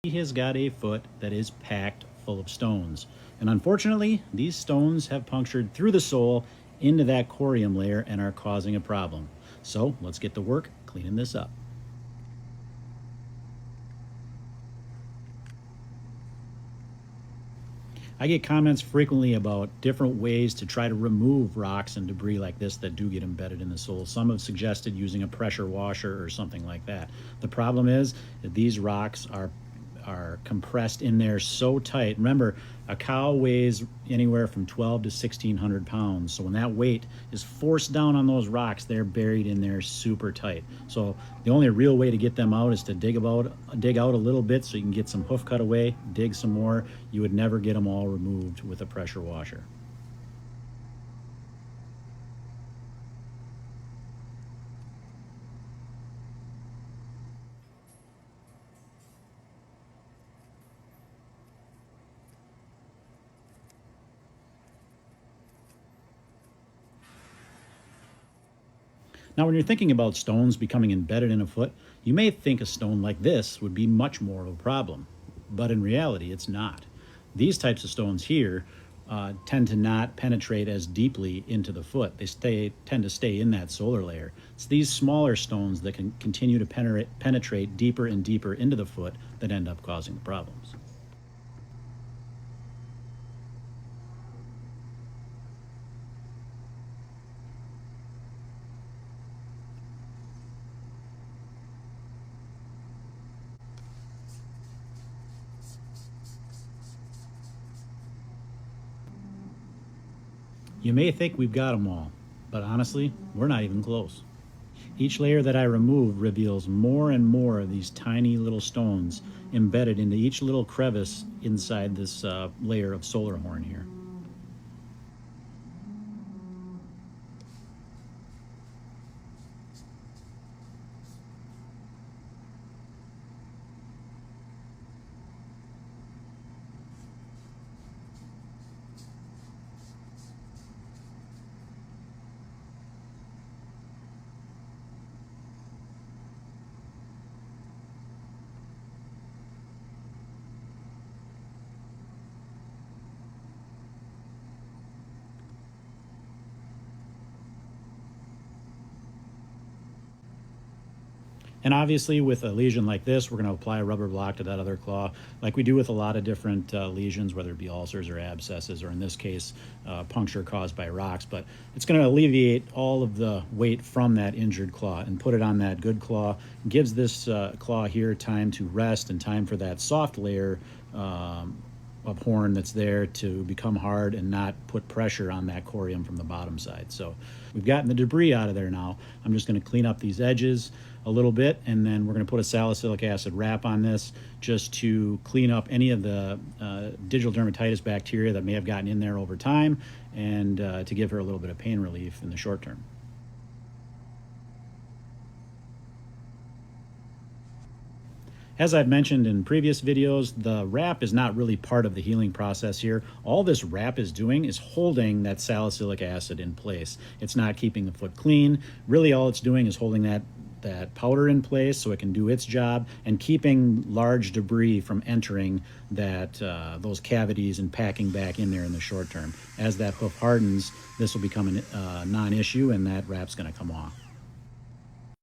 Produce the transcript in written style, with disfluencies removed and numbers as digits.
He has got a foot that is packed full of stones. And unfortunately, these stones have punctured through the sole into that corium layer and are causing a problem. So let's get to work cleaning this up. I get comments frequently about different ways to try to remove rocks and debris like this that do get embedded in the sole. Some have suggested using a pressure washer or something like that. The problem is that these rocks are compressed in there so tight. Remember, a cow weighs anywhere from 12 to 1,600 pounds. So when that weight is forced down on those rocks, they're buried in there super tight. So the only real way to get them out is to dig out a little bit so you can get some hoof cut away, dig some more. You would never get them all removed with a pressure washer. Now, when you're thinking about stones becoming embedded in a foot, you may think a stone like this would be much more of a problem, but in reality, it's not. These types of stones here tend to not penetrate as deeply into the foot. They tend to stay in that solar layer. It's these smaller stones that can continue to penetrate deeper and deeper into the foot that end up causing the problems. You may think we've got them all, but honestly, we're not even close. Each layer that I remove reveals more and more of these tiny little stones embedded into each little crevice inside this layer of solar horn here. And obviously with a lesion like this, we're going to apply a rubber block to that other claw, like we do with a lot of different lesions, whether it be ulcers or abscesses, or in this case, puncture caused by rocks. But it's going to alleviate all of the weight from that injured claw and put it on that good claw. It gives this claw here time to rest and time for that soft layer of horn that's there to become hard and not put pressure on that corium from the bottom side. So we've gotten the debris out of there now. I'm just going to clean up these edges a little bit, and then we're going to put a salicylic acid wrap on this just to clean up any of the digital dermatitis bacteria that may have gotten in there over time, and to give her a little bit of pain relief in the short term. As I've mentioned in previous videos, the wrap is not really part of the healing process here. All this wrap is doing is holding that salicylic acid in place. It's not keeping the foot clean. Really all it's doing is holding that powder in place so it can do its job, and keeping large debris from entering those cavities and packing back in there in the short term. As that hoof hardens, this will become a non-issue and that wrap's going to come off.